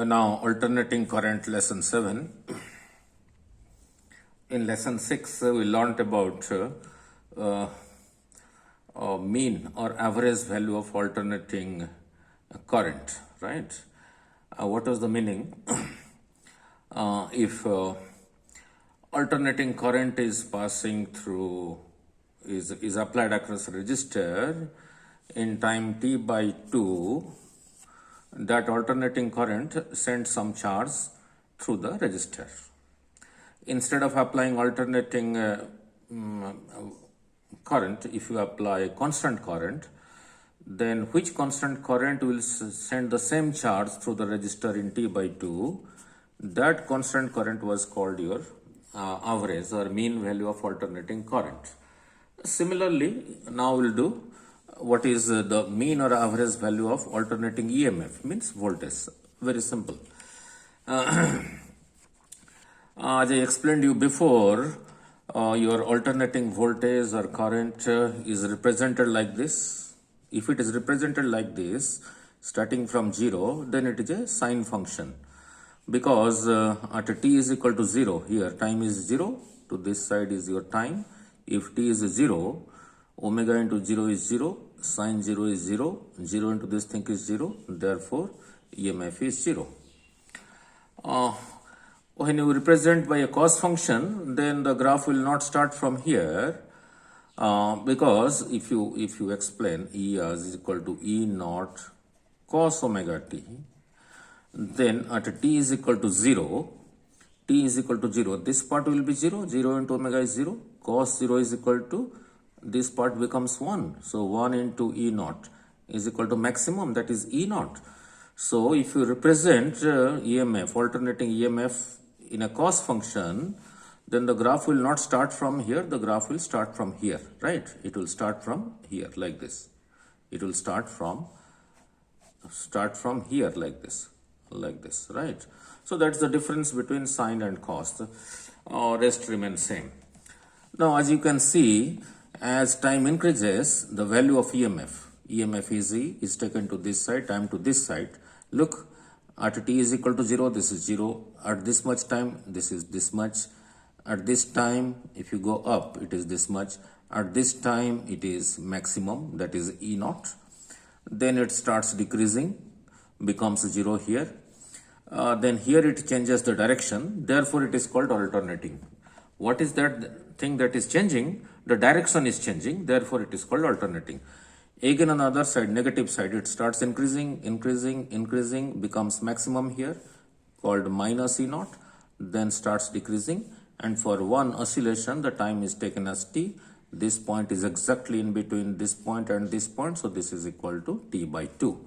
Now alternating current lesson 7. In lesson 6 we learnt about mean or average value of alternating current, right? What was the meaning? If alternating current is passing through, is applied across a resistor in time t by 2, that alternating current sends some charge through the resistor. Instead of applying alternating current, if you apply constant current, then which constant current will send the same charge through the resistor in t by 2, that constant current was called your average or mean value of alternating current. Similarly, now we'll do what is the mean or average value of alternating EMF, means voltage. Very simple. As I explained you before, your alternating voltage or current is represented like this. If it is represented like this, starting from 0, then it is a sine function. Because at t is equal to 0, here time is 0, to this side is your time. If t is 0, omega into 0 is 0, sine 0 is 0, 0 into this thing is 0, therefore EMF is 0. When you represent by a cos function, then the graph will not start from here, because if you explain E as is equal to E naught cos omega t, then at t is equal to 0, this part will be 0, 0 into omega is 0, cos 0 is equal to, this part becomes 1. So 1 into E naught is equal to maximum, that is E naught. So if you represent EMF, alternating EMF in a cos function, then the graph will not start from here, the graph will start from here, right? It will start from here like this. It will start from here like this, right? So that's the difference between sine and cos. Rest remains same. Now as you can see, as time increases, the value of EMF is taken to this side, time to this side. Look, at t is equal to 0, this is 0. At this much time, this is this much. At this time, if you go up, it is this much. At this time, it is maximum, that is E naught. Then it starts decreasing, becomes 0 here. Then here it changes the direction, therefore it is called alternating. What is that thing that is changing? The direction is changing, therefore it is called alternating. Again on the other side, negative side, it starts increasing, becomes maximum here, called minus E naught, then starts decreasing, and for one oscillation the time is taken as t. This point is exactly in between this point and this point, so this is equal to t by 2.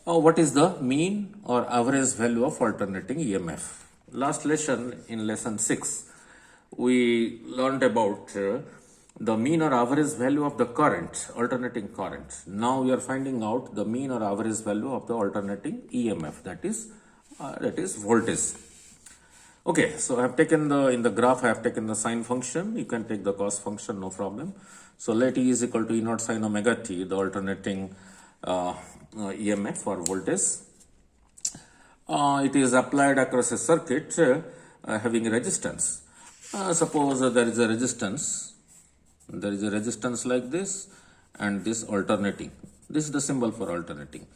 What is the mean or average value of alternating EMF? Last lesson, in lesson 6, we learned about the mean or average value of the current, alternating current. Now we are finding out the mean or average value of the alternating EMF, that is voltage. Okay, so I have taken in the graph I have taken the sine function. You can take the cos function, no problem. So let E is equal to E naught sine omega t, the alternating EMF for voltage. It is applied across a circuit having a resistance. Suppose there is a resistance like this, and this alternating. This is the symbol for alternating.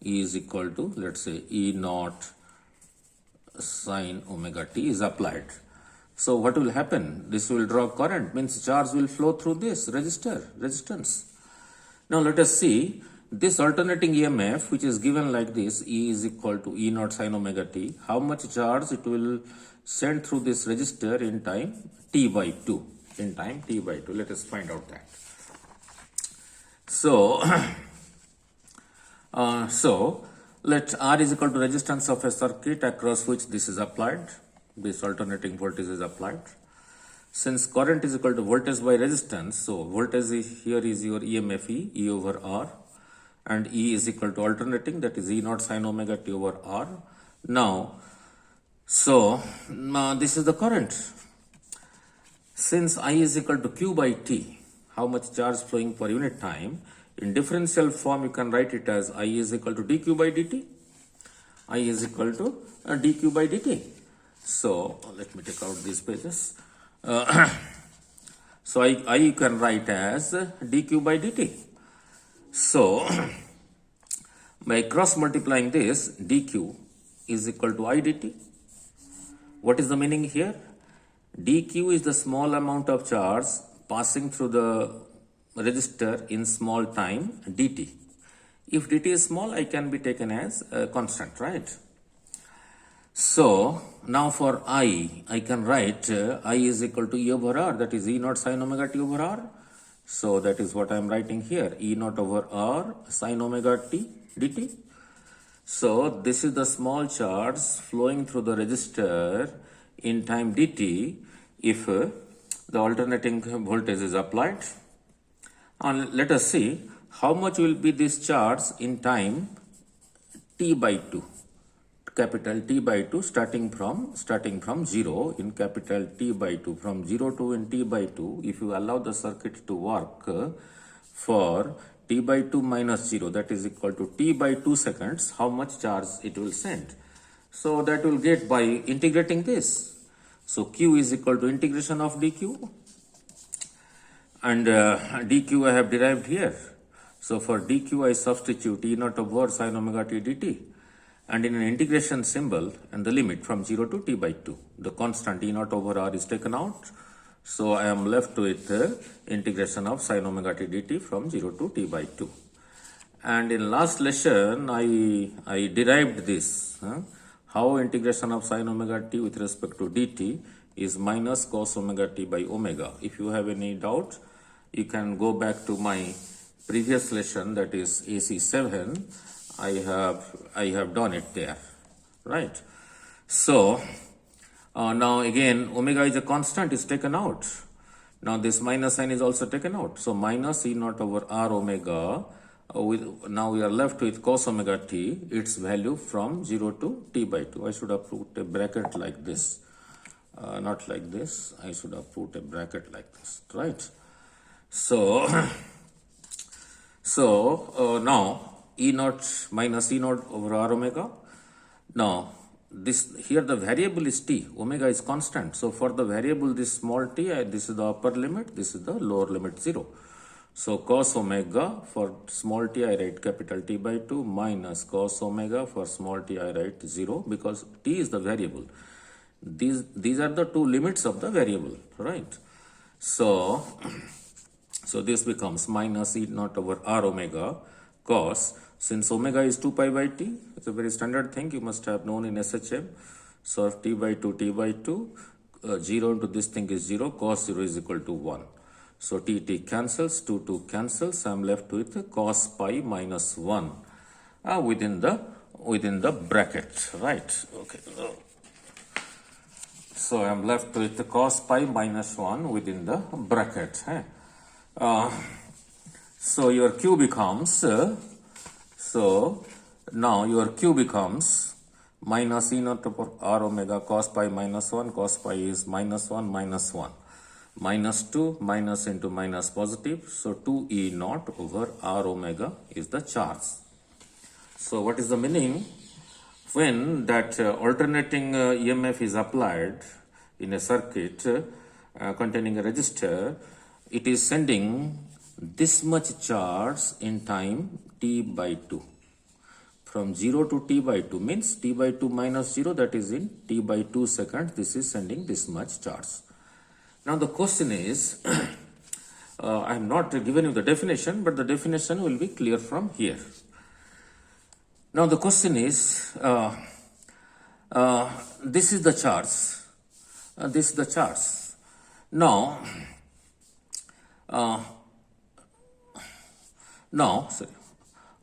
E is equal to, let's say, E naught sine omega t is applied. So what will happen? This will draw current, means charge will flow through this resistance. Now let us see this alternating EMF, which is given like this, E is equal to E naught sine omega t, how much charge it will send through this resistor in time t by 2. Let us find out that. So, let R is equal to resistance of a circuit across which this is applied. This alternating voltage is applied. Since current is equal to voltage by resistance, so voltage here is your EMF E over R, and E is equal to alternating, that is E naught sine omega t over R. Now, this is the current. Since I is equal to Q by T, how much charge flowing per unit time. In differential form, you can write it as I is equal to dq by dt. I is equal to dq by dt. So let me take out these pages. So I you can write as dq by dt. So by cross multiplying this, dq is equal to I dt. What is the meaning here? dq is the small amount of charge passing through the resistor in small time dt. If dt is small, I can be taken as a constant, right? So now for I can write I is equal to E over R, that is E naught sin omega t over R. So that is what I am writing here, E naught over R sin omega t dt. So this is the small charge flowing through the resistor in time dt if the alternating voltage is applied. And let us see how much will be this charge in time t by 2. Capital T by 2 starting from 0 in capital T by 2, from 0 to in T by 2. If you allow the circuit to work for T by 2 minus 0, that is equal to T by 2 seconds, how much charge it will send. So that will get by integrating this. So Q is equal to integration of dq, and dq I have derived here. So for dq I substitute E naught over sin omega t dt. And in an integration symbol and the limit from 0 to t by 2, the constant E naught over R is taken out. So I am left with integration of sin omega t dt from 0 to t by 2. And in last lesson, I derived this, how integration of sin omega t with respect to dt is minus cos omega t by omega. If you have any doubt, you can go back to my previous lesson, that is AC7. I have done it there, right? So now again omega is a constant, is taken out. Now this minus sign is also taken out. So minus E naught over R omega. Now we are left with cos omega t, its value from 0 to t by 2. I should have put a bracket like this, not like this. I should have put a bracket like this, right? So now E naught minus E naught over R omega. Now this here the variable is t, omega is constant. So for the variable this small t, this is the upper limit, this is the lower limit 0. So cos omega for small t I write capital T by 2 minus cos omega for small t I write 0, because t is the variable. These are the two limits of the variable, right? So this becomes minus E naught over R omega cos, since omega is 2 pi by t, it's a very standard thing you must have known in SHM. So t by 2, 0 into this thing is 0, cos 0 is equal to 1. So t cancels, 2 cancels, I am left with cos pi minus 1 within the bracket, right? Okay. So I am left with the cos pi minus 1 within the bracket. So your Q becomes, now your Q becomes minus E naught over R omega cos pi minus 1, cos pi is minus 1, minus 1. Minus 2, minus into minus positive, so 2 E naught over R omega is the charge. So what is the meaning? When that alternating EMF is applied in a circuit containing a resistor, it is sending this much charge in time t by 2. From 0 to t by 2 means t by 2 minus 0, that is in t by 2 seconds, this is sending this much charge. Now the question is, I have not given you the definition, but the definition will be clear from here. Now the question is, this is the charge, this is the charge. Now,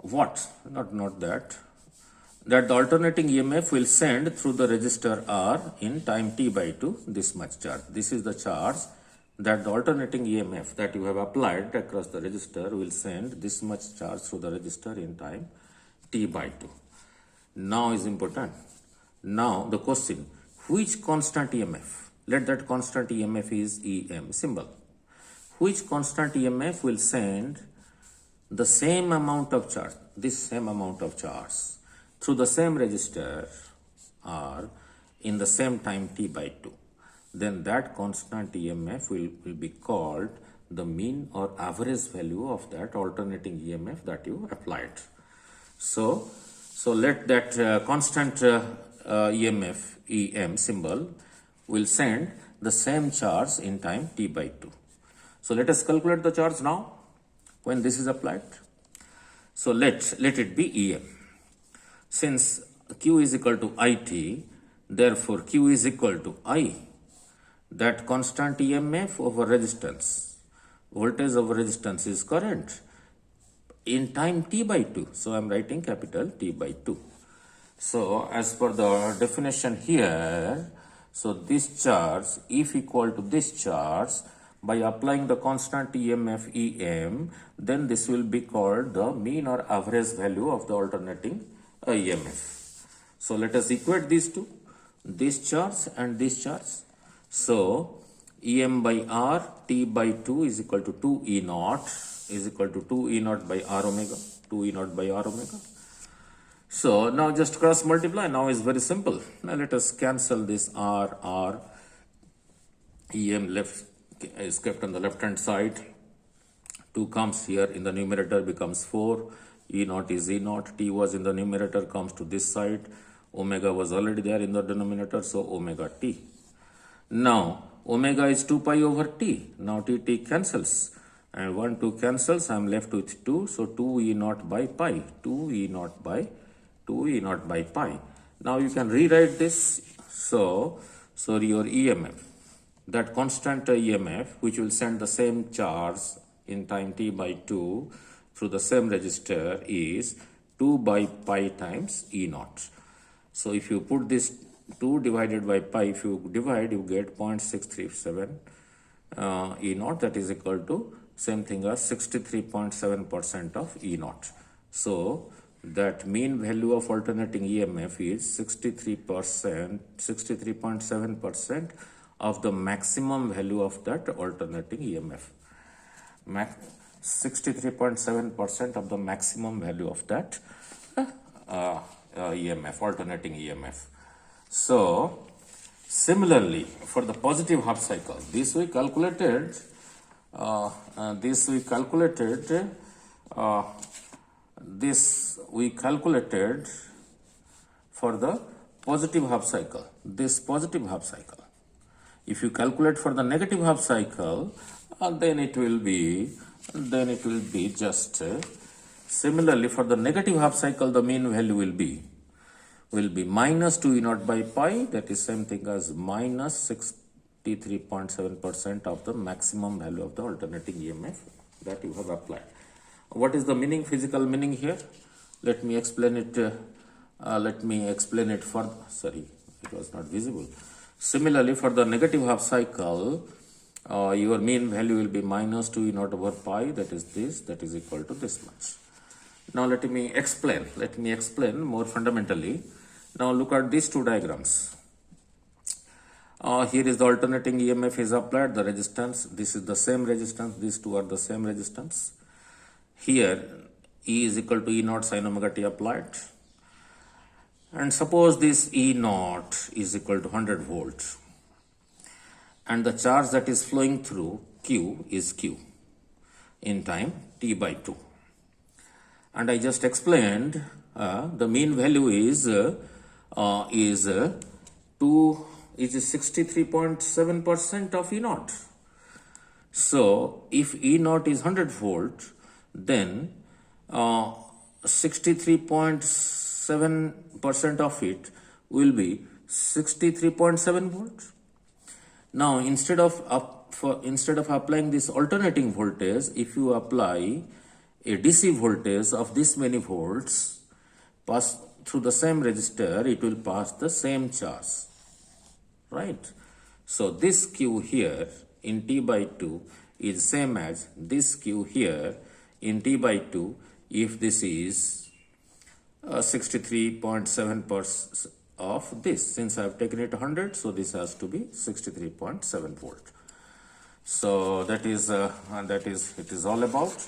what? Not that. That the alternating EMF will send through the resistor R in time t by 2 this much charge. This is the charge that the alternating EMF that you have applied across the resistor will send this much charge through the resistor in time t by 2. Now is important. Now the question, which constant EMF? Let that constant EMF is EM symbol. which constant EMF will send the same amount of charge, this same amount of charge through the same resistor or in the same time t by 2. Then that constant EMF will be called the mean or average value of that alternating EMF that you applied. So let that constant EMF EM symbol will send the same charge in time t by 2. So let us calculate the charge now when this is applied. So let it be EM. Since Q is equal to IT, therefore Q is equal to I, that constant EMF over resistance. Voltage over resistance is current in time t by 2. So I am writing capital T by 2. So as per the definition here, so this charge, if equal to this charge, by applying the constant EMF EM, then this will be called the mean or average value of the alternating EMF. So let us equate these two, this charge and this charge. So EM by R T by 2 is equal to 2 E naught is equal to 2 E naught by R omega, 2 E naught by R omega. So now just cross multiply. Now is very simple. Now let us cancel this R. EM left is kept on the left hand side. 2 comes here in the numerator, becomes 4. E naught is E naught. T was in the numerator, comes to this side. Omega was already there in the denominator, so omega T. Now omega is 2 pi over T. Now T cancels. And 1, 2 cancels. I am left with 2. So 2 E naught by pi. 2 E naught by pi. Now you can rewrite this. So your EMF, that constant EMF, which will send the same charge in time t by 2 through the same resistor, is 2 by pi times E naught. So if you put this 2 divided by pi, if you divide, you get 0.637 E naught, that is equal to same thing as 63.7% of E naught. So that mean value of alternating EMF is 63.7% of the maximum value of that alternating EMF. 63.7% of the maximum value of that EMF, alternating EMF. So similarly, for the positive half cycle, this we calculated this we calculated for the positive half cycle, this positive half cycle. If you calculate for the negative half cycle, then it will be just similarly for the negative half cycle, the mean value will be minus 2 E naught by pi, that is same thing as minus 63.7% of the maximum value of the alternating EMF that you have applied. What is the meaning, physical meaning here? Let me explain it. Further. Sorry, it was not visible. Similarly, for the negative half cycle, your mean value will be minus 2 E naught over pi, that is this, that is equal to this much. Now let me explain more fundamentally. Now look at these two diagrams. Here is the alternating EMF is applied, the resistance, this is the same resistance, these two are the same resistance. Here E is equal to E naught sin omega t applied. And suppose this E naught is equal to 100 volts. And the charge that is flowing through Q is Q in time t by 2. And I just explained the mean value is 63.7% of E naught. So if E naught is 100 volt, then 63.7% of it will be 63.7 volts. Now instead of applying this alternating voltage, if you apply a DC voltage of this many volts pass through the same resistor, it will pass the same charge, right? So this Q here in T by 2 is same as this Q here in T by 2 if this is 63.7% of this. Since I have taken it 100, so this has to be 63.7 volt. So that is it is all about.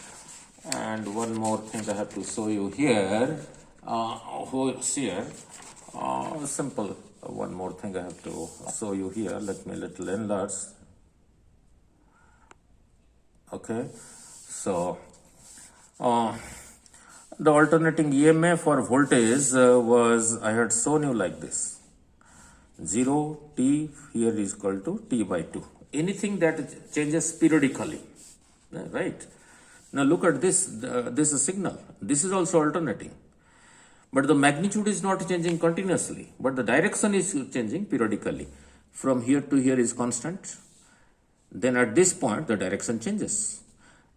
And one more thing I have to show you here. Here, simple. One more thing I have to show you here. Let me little enlarge. Okay, so the alternating EMF or voltage was, I had shown you like this. 0 t here is equal to t by 2. Anything that changes periodically, right? Now look at this. This is a signal. This is also alternating, but the magnitude is not changing continuously, but the direction is changing periodically. From here to here is constant. Then at this point the direction changes.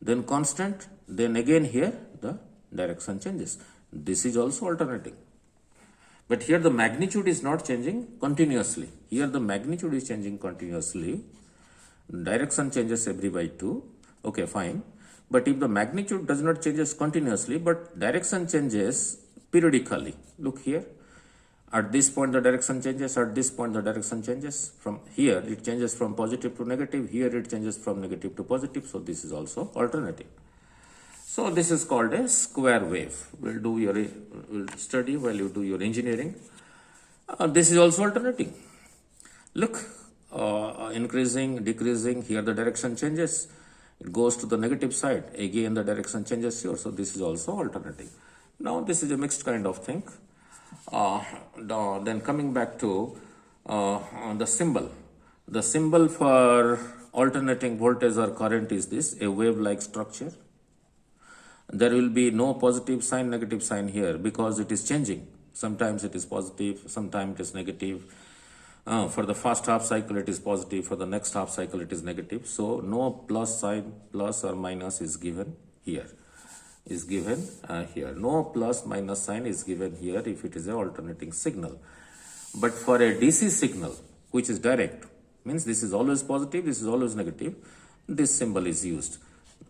Then constant. Then again here the direction changes. This is also alternating. But here the magnitude is not changing continuously. Here the magnitude is changing continuously. Direction changes every by 2. Okay, fine. But if the magnitude does not changes continuously, but direction changes periodically. Look here. At this point the direction changes. At this point the direction changes. From here it changes from positive to negative. Here it changes from negative to positive. So this is also alternating. So this is called a square wave. We'll study while you do your engineering. This is also alternating. Look, increasing, decreasing. Here the direction changes. It goes to the negative side. Again the direction changes here. So this is also alternating. Now this is a mixed kind of thing. Then coming back to the symbol. The symbol for alternating voltage or current is this, a wave-like structure. There will be no positive sign, negative sign here because it is changing. Sometimes it is positive, sometimes it is negative. For the first half cycle it is positive, for the next half cycle it is negative. So no plus sign, plus or minus is given here. No plus minus sign is given here if it is an alternating signal. But for a DC signal which is direct, means this is always positive, this is always negative, this symbol is used.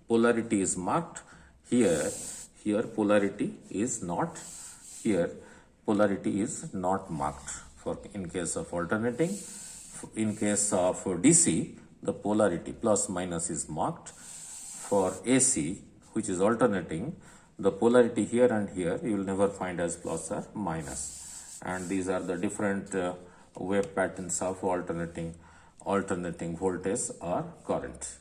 Polarity is marked. Here polarity is not marked. For in case of alternating, in case of DC, the polarity plus minus is marked. For AC, which is alternating, the polarity here and here you will never find as plus or minus. And these are the different wave patterns of alternating voltage or current.